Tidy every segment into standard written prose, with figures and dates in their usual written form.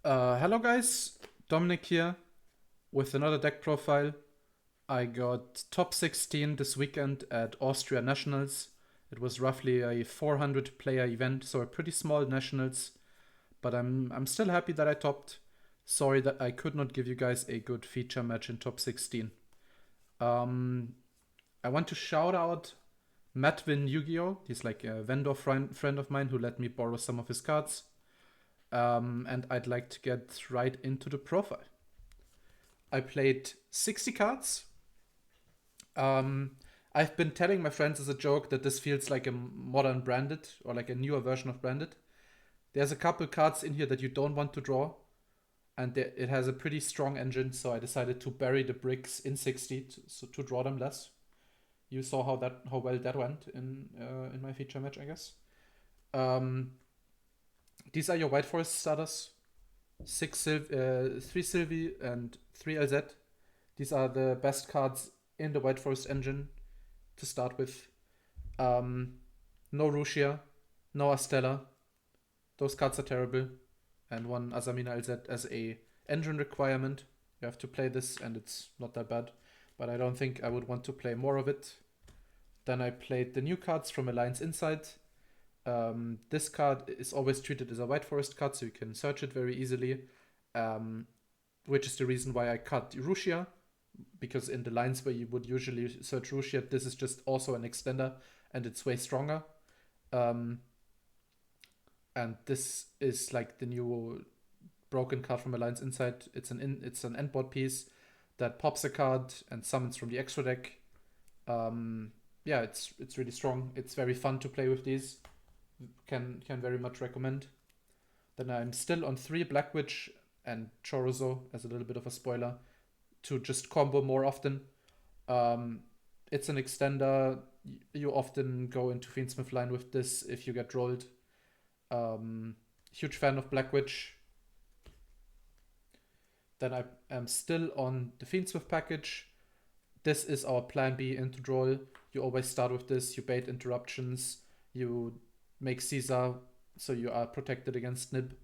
Hello guys, Dominic here with another deck profile. I got top 16 this weekend at Austria Nationals. It was roughly a 400 player event, so a pretty small nationals, but I'm still happy that I topped. Sorry that I could not give you guys a good feature match in top 16. Um, I want to shout out Matvin Yu-Gi-Oh! He's like a vendor friend of mine who let me borrow some of his cards. And I'd like to get right into the profile. I played 60 cards. Um, I've been telling my friends as a joke that this feels like a modern branded or like a newer version of branded. There's a couple cards in here that you don't want to draw, and it has a pretty strong engine, so I decided to bury the bricks in 60 to draw them less. You saw how well that went in my feature match, I guess. Um, these are your White Forest starters: three Sylvie and three LZ. These are the best cards in the White Forest engine to start with. Um, no Rushia, no Astella. Those cards are terrible. And one Azamina LZ as a engine requirement. You have to play this, and it's not that bad. But I don't think I would want to play more of it. Then I played the new cards from Alliance Insight. This card is always treated as a White Forest card, so you can search it very easily. Which is the reason why I cut Rushia, because in the lines where you would usually search Rushia, this is just also an extender, and it's way stronger. Um, and this is like the new broken card from Alliance Insight. It's an endboard piece that pops a card and summons from the extra deck. Yeah, it's really strong. It's very fun to play with these. Can very much recommend. Then I'm still on 3 Black Witch and Chorizo as a little bit of a spoiler to just combo more often. Um, it's an extender. You often go into Fiendsmith line with this if you get rolled. Um, Huge fan of Black Witch. Then I am still on the Fiendsmith package. This is our plan B into draw. You always start with this. You bait interruptions. You make Caesar so you are protected against Nib.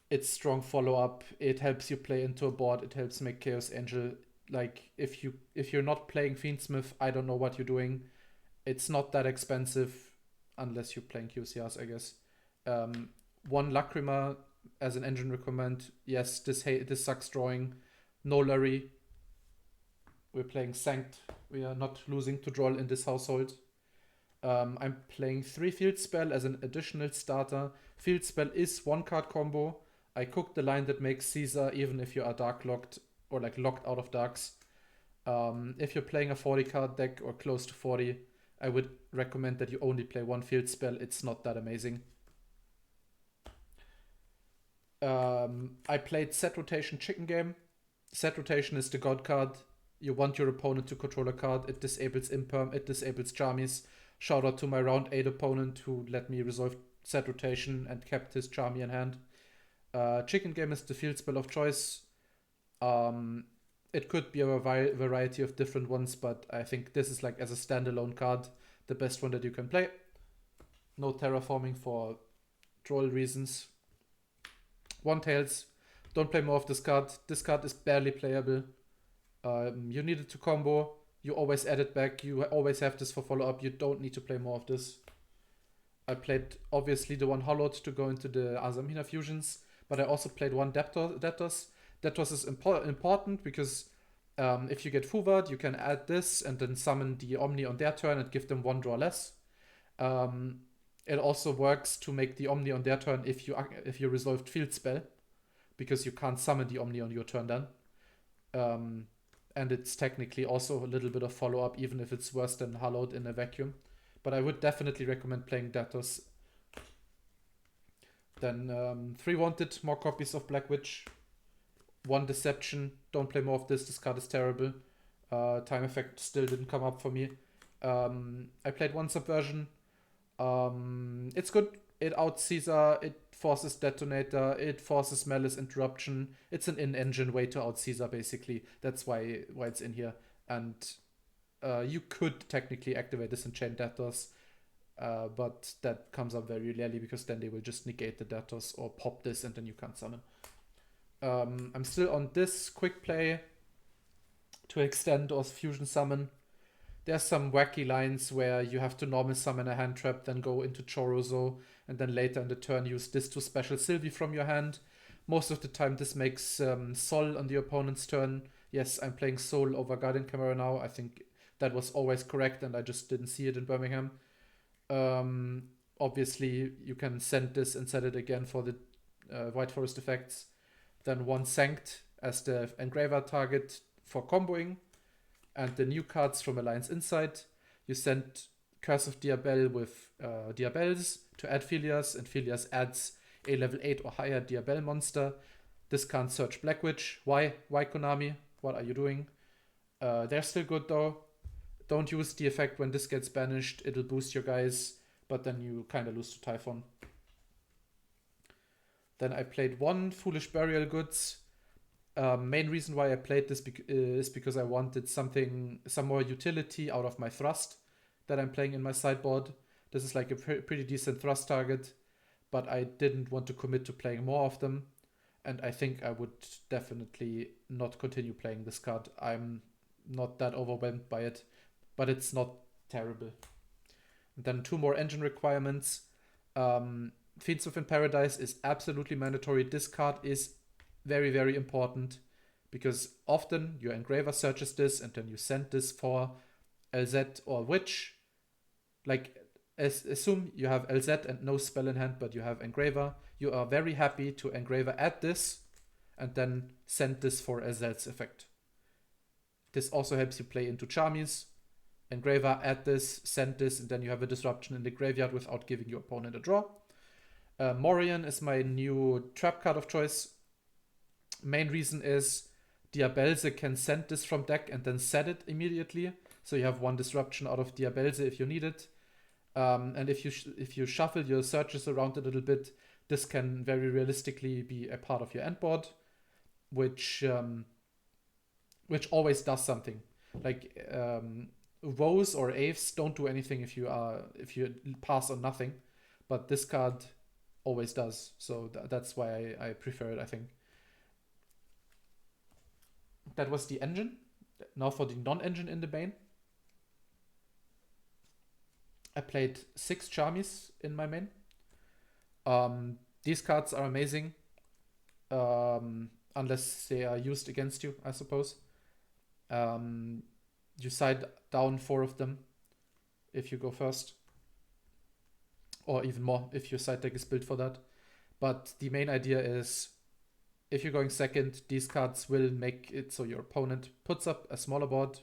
It's strong follow up. It helps you play into a board. It helps make Chaos Angel. Like if you're not playing Fiendsmith, I don't know what you're doing. It's not that expensive unless you're playing QCRs, I guess. Um, One Lacrima as an engine recommend. Yes, this sucks drawing. No Larry. We're playing Sanct. We are not losing to draw in this household. I'm playing 3 Field Spell as an additional starter. Field Spell is 1 card combo. I cooked the line that makes Caesar even if you are dark locked or like locked out of darks. If you're playing a 40 card deck or close to 40, I would recommend that you only play 1 Field Spell. It's not that amazing. I played Set Rotation Chicken Game. Set Rotation is the god card. You want your opponent to control a card. It disables Imperm, it disables Charmies. Shout out to my round 8 opponent who let me resolve Set Rotation and kept his Charmy in hand. Chicken Game is the field spell of choice. Um, it could be a variety of different ones, but I think this is like as a standalone card, the best one that you can play. No terraforming for troll reasons. One Tails. Don't play more of this card. This card is barely playable. You need it to combo. You always add it back. You always have this for follow up. You don't need to play more of this. I played obviously the one Hollowed to go into the Azamina fusions, but I also played one Deptos. Deptos is important because if you get Fuvad, you can add this and then summon the Omni on their turn and give them 1 draw less. It also works to make the Omni on their turn if you resolved Field Spell, because you can't summon the Omni on your turn then. And it's technically also a little bit of follow up, even if it's worse than Hallowed in a vacuum. But I would definitely recommend playing Datos. Then 3 Wanted, more copies of Black Witch. 1 Deception, don't play more of this. This card is terrible. Time Effect still didn't come up for me. I played 1 Subversion. It's good. It out Caesar, it forces Detonator, it forces Malice Interruption. It's an in-engine way to out Caesar, basically. That's why it's in here. And you could technically activate this and chain Debtors. but that comes up very rarely because then they will just negate the Datos or pop this and then you can't summon. I'm still on this quick play to extend or fusion summon. There's some wacky lines where you have to normal summon a hand trap, then go into Chorozo, and then later in the turn use this to special Sylvie from your hand. Most of the time this makes Sol on the opponent's turn. Yes, I'm playing Sol over Guardian Chimera now. I think that was always correct and I just didn't see it in Birmingham. Obviously, you can send this and set it again for the White Forest effects. Then one Sanct as the engraver target for comboing. And the new cards from Alliance Insight. You send Curse of Diabel with Diabels to add Philias, and Philias adds a level 8 or higher Diabel monster. This can't search Black Witch. Why? Why, Konami? What are you doing? They're still good though. Don't use the effect when this gets banished. It'll boost your guys, but then you kind of lose to Typhon. Then I played one Foolish Burial Goods. Main reason why I played this is because I wanted some more utility out of my thrust that I'm playing in my sideboard. This is like a pretty decent thrust target, but I didn't want to commit to playing more of them, and I think I would definitely not continue playing this card. I'm not that overwhelmed by it, but it's not terrible. And then two more engine requirements. Fiends Within Paradise is absolutely mandatory. This card is very, very important because often your engraver searches this and then you send this for LZ or Witch. Like, assume you have LZ and no spell in hand, but you have engraver. You are very happy to engraver add this and then send this for LZ's effect. This also helps you play into Charmies. Engraver, add this, send this, and then you have a disruption in the graveyard without giving your opponent a draw. Morian is my new trap card of choice. Main reason is Diabelze can send this from deck and then set it immediately. So you have one disruption out of Diabelze if you need it. And if you shuffle your searches around a little bit, this can very realistically be a part of your end board, which always does something. Like woes or aves don't do anything if you pass on nothing, but this card always does. So that's why I prefer it, I think. That was the engine. Now for the non-engine in the main. I played 6 Charmies in my main. These cards are amazing. Unless they are used against you, I suppose. You side down 4 of them if you go first. Or even more if your side deck is built for that. But the main idea is if you're going second, these cards will make it so your opponent puts up a smaller board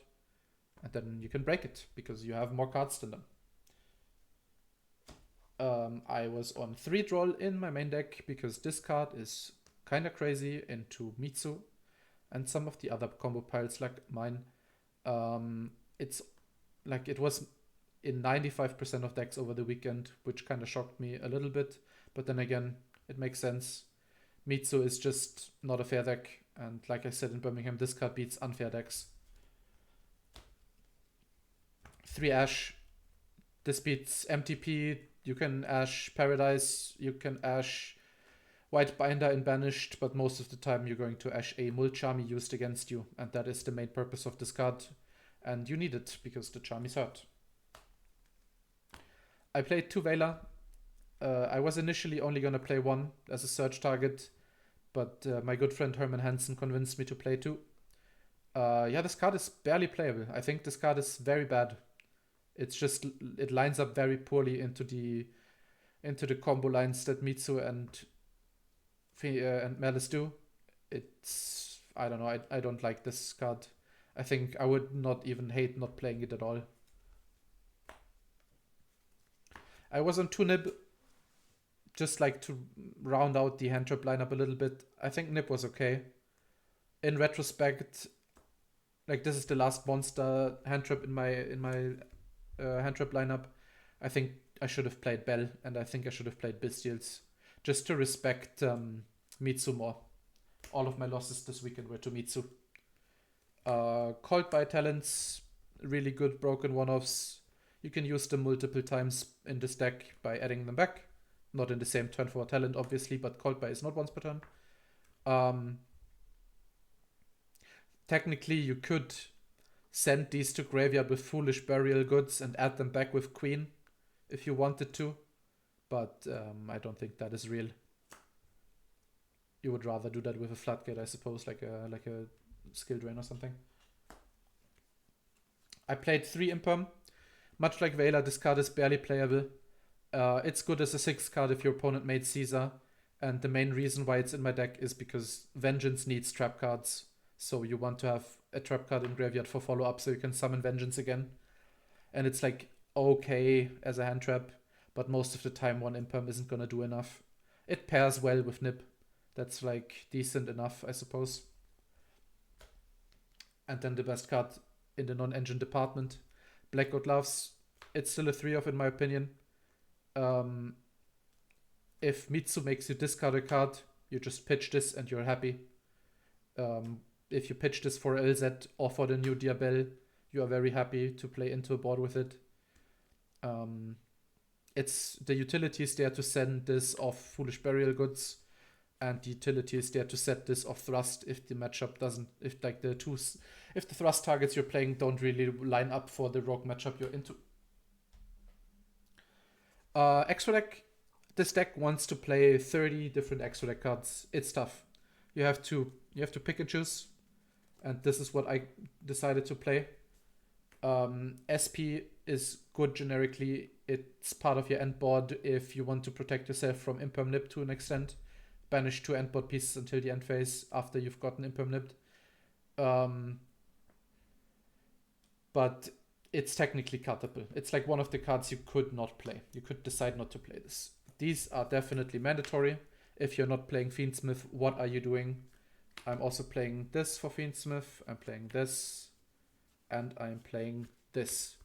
and then you can break it because you have more cards than them. I was on 3 draw in my main deck because this card is kind of crazy into Mitsu and some of the other combo piles like mine. It's like it was in 95% of decks over the weekend, which kind of shocked me a little bit. But then again, it makes sense. Mitsu is just not a fair deck. And like I said in Birmingham, this card beats unfair decks. 3 Ash. This beats MTP. You can Ash Paradise. You can Ash White Binder in Banished. But most of the time you're going to Ash a Mulcharmy used against you. And that is the main purpose of this card. And you need it because the Charmies hurt. I played 2 Veiler. I was initially only going to play 1 as a search target, but my good friend Herman Hansen convinced me to play 2. Yeah, this card is barely playable. I think this card is very bad. It's just, it lines up very poorly into the combo lines that Mitsu and Malice do. It's, I don't know, I don't like this card. I think I would not even hate not playing it at all. I was on 2 Nib, just like to round out the hand trap lineup a little bit. I think Nib was okay. In retrospect, like this is the last monster hand trap in my hand trap lineup. I think I should have played Bell, and I think I should have played Bestials, just to respect Mitsu more. All of my losses this weekend were to Mitsu. Called by Talents, really good broken one-offs. You can use them multiple times in this deck by adding them back. Not in the same turn for talent, obviously, but called by is not once per turn. Technically, you could send these to graveyard with Foolish Burial Goods and add them back with Queen if you wanted to, but I don't think that is real. You would rather do that with a Floodgate, I suppose, like a Skill Drain or something. I played 3 Imperm. Much like Vela, this card is barely playable. It's good as a 6 card if your opponent made Caesar, and the main reason why it's in my deck is because Vengeance needs trap cards, so you want to have a trap card in graveyard for follow-up so you can summon Vengeance again. And it's like okay as a hand trap, but most of the time one Imperm isn't gonna do enough. It pairs well with Nib. That's like decent enough, I suppose. And then the best card in the non-engine department, Black God Loves. It's still a 3-off in my opinion. If Mitsu makes you discard a card, you just pitch this and you're happy. If you pitch this for LZ or for the new Diabel, you are very happy to play into a board with it. It's the utility is there to send this off Foolish Burial Goods, and the utility is there to set this off Thrust if the matchup doesn't, if the Thrust targets you're playing don't really line up for the Rogue matchup you're into. Extra deck. This deck wants to play 30 different extra deck cards. It's tough. You have to pick and choose, and this is what I decided to play. SP is good generically. It's part of your end board if you want to protect yourself from Imperm Nib to an extent. Banish 2 end board pieces until the end phase after you've gotten Imperm Nibbed. But it's technically cuttable. It's like one of the cards you could not play. You could decide not to play this. These are definitely mandatory. If you're not playing Fiendsmith, what are you doing? I'm also playing this for Fiendsmith. I'm playing this. And I'm playing this.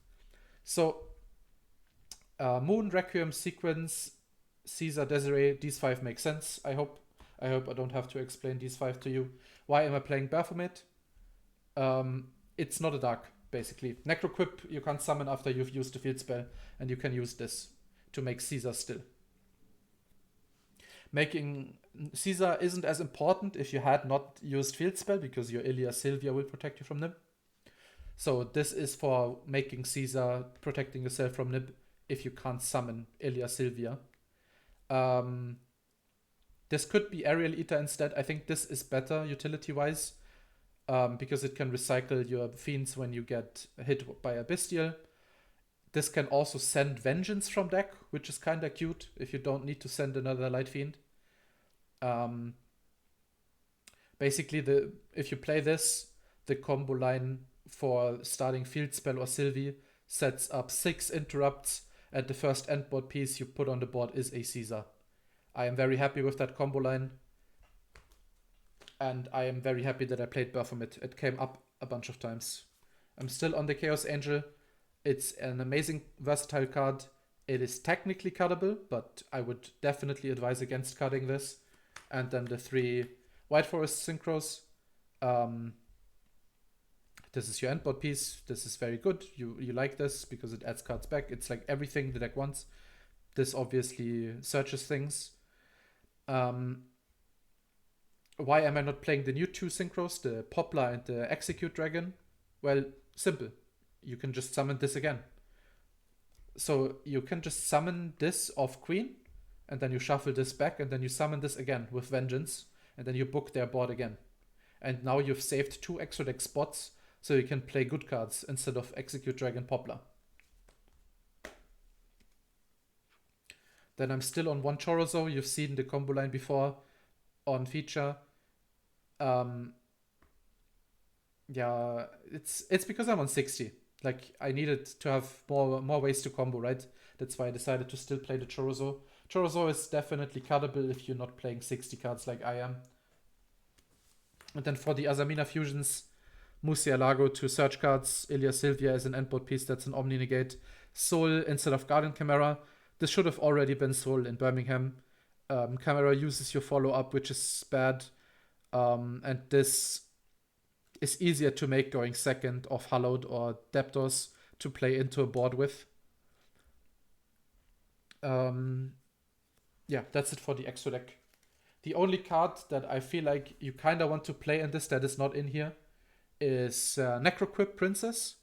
So, Moon, Requiem, Sequence, Caesar, Desiree, these 5 make sense, I hope. I hope I don't have to explain these 5 to you. Why am I playing Baphomet? It's not a dark, basically. Necroquip you can't summon after you've used the field spell, and you can use this to make Caesar still. Making Caesar isn't as important if you had not used field spell, because your Ilia Sylvia will protect you from Nib. So this is for making Caesar, protecting yourself from Nib if you can't summon Ilia Sylvia. This could be Aerial Eater instead. I think this is better utility-wise, because it can recycle your fiends when you get hit by a Bestial. This can also send Vengeance from deck, which is kinda cute if you don't need to send another Light Fiend. Basically, if you play this, the combo line for starting Field Spell or Sylvie sets up 6 interrupts, and the first end board piece you put on the board is a Caesar. I am very happy with that combo line, and I am very happy that I played Baphomet. It came up a bunch of times. I'm still on the Chaos Angel. It's an amazing versatile card. It is technically cuttable, but I would definitely advise against cutting this. And then the 3 White Forest Synchros. This is your end board piece. This is very good. You like this because it adds cards back. It's like everything the deck wants. This obviously searches things. Why am I not playing the new 2 Synchros, the Poplar and the Execute Dragon? Well, simple. You can just summon this again. So you can just summon this off Queen, and then you shuffle this back, and then you summon this again with Vengeance, and then you book their board again. And now you've saved 2 extra deck spots, so you can play good cards instead of Execute Dragon Poplar. Then I'm still on 1 Chorozo. You've seen the combo line before on feature. Yeah, it's because I'm on 60. Like, I needed to have more ways to combo, right? That's why I decided to still play the Chorozo. Chorozo is definitely cuttable if you're not playing 60 cards like I am. And then for the Azamina fusions, Murcielago to search cards, Ilia Sylvia is an endboard piece that's an Omni Negate. Soul instead of Guardian Chimera. This should have already been Soul in Birmingham. Chimera uses your follow-up, which is bad. And this is easier to make going second off Hallowed or Deptos to play into a board with. Yeah, that's it for the extra deck. The only card that I feel like you kind of want to play in this that is not in here is Necroquip Princess.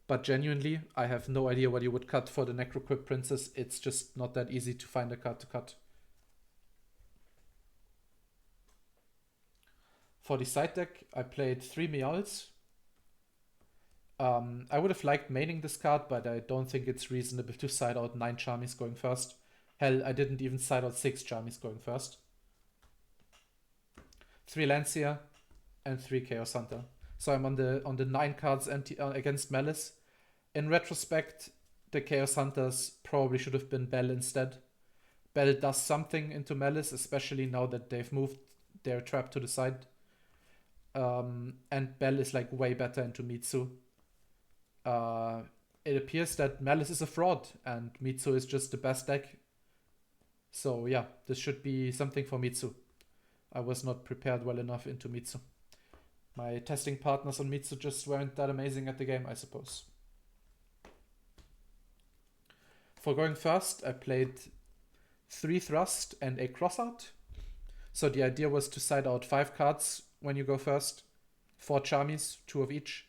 But genuinely, I have no idea what you would cut for the Necroquip Princess. It's just not that easy to find a card to cut. For the side deck, I played 3 Meowls. I would have liked maining this card, but I don't think it's reasonable to side out 9 Charmies going first. Hell, I didn't even side out 6 Charmies going first. 3 Lancia and 3 Chaos Hunter. So I'm on the 9 cards against Malice. In retrospect, the Chaos Hunters probably should have been Bell instead. Bell does something into Malice, especially now that they've moved their trap to the side. And Bell is like way better into Mitsu. It appears that Malice is a fraud and Mitsu is just the best deck. So yeah, this should be something for Mitsu. I was not prepared well enough into Mitsu. My testing partners on Mitsu just weren't that amazing at the game, I suppose. For going first, I played 3 Thrust and a Crossout. So the idea was to side out 5 cards when you go first. 4 Charmies, 2 of each,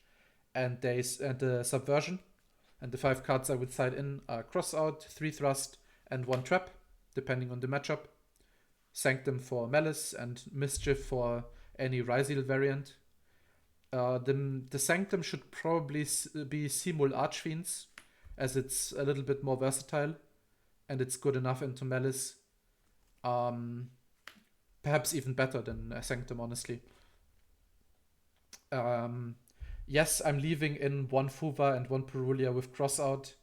and the Subversion. And the 5 cards I would side in are Crossout, 3 Thrust, and 1 Trap, depending on the matchup. Sanctum for Malice and Mischief for any Ryzeal variant. The Sanctum should probably be Simul Archfiends, as it's a little bit more versatile and it's good enough into Malice. Perhaps even better than Sanctum, honestly. Yes, I'm leaving in 1 Fuva and 1 Perulia with Crossout.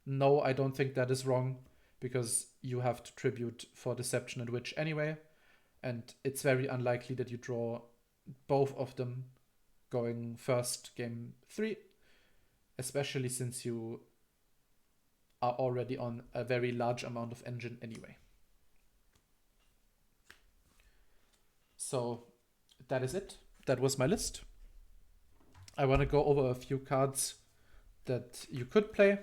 No, I don't think that is wrong, because you have to tribute for Deception and Witch anyway, and it's very unlikely that you draw both of them going first game 3, especially since you are already on a very large amount of engine anyway. So that is it. That was my list. I want to go over a few cards that you could play.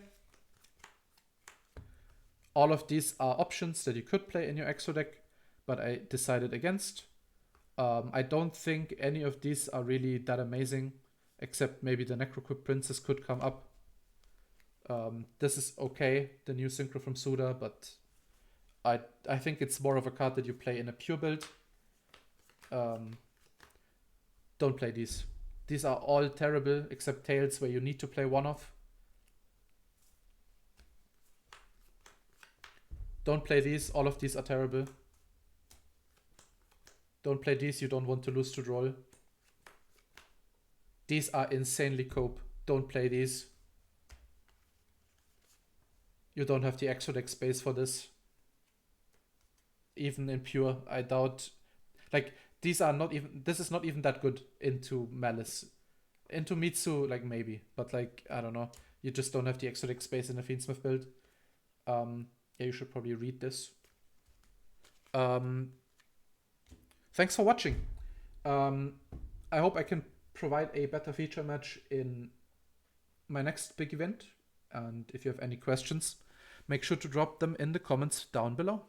All of these are options that you could play in your exo deck, but I decided against. I don't think any of these are really that amazing, except maybe the Necroquip Princess could come up. This is okay, the new Synchro from Suda, but I think it's more of a card that you play in a pure build. Don't play these. These are all terrible, except Tails, where you need to play one of. Don't play these. All of these are terrible. Don't play these. You don't want to lose to Droll. These are insanely cope. Don't play these. You don't have the extra deck space for this. Even in pure, I doubt. Like, these are not even. This is not even that good into Malice. Into Mitsu, like, maybe. But, like, I don't know. You just don't have the extra deck space in a Fiendsmith build. Yeah, you should probably read this. Thanks for watching. I hope I can provide a better feature match in my next big event. And if you have any questions, make sure to drop them in the comments down below.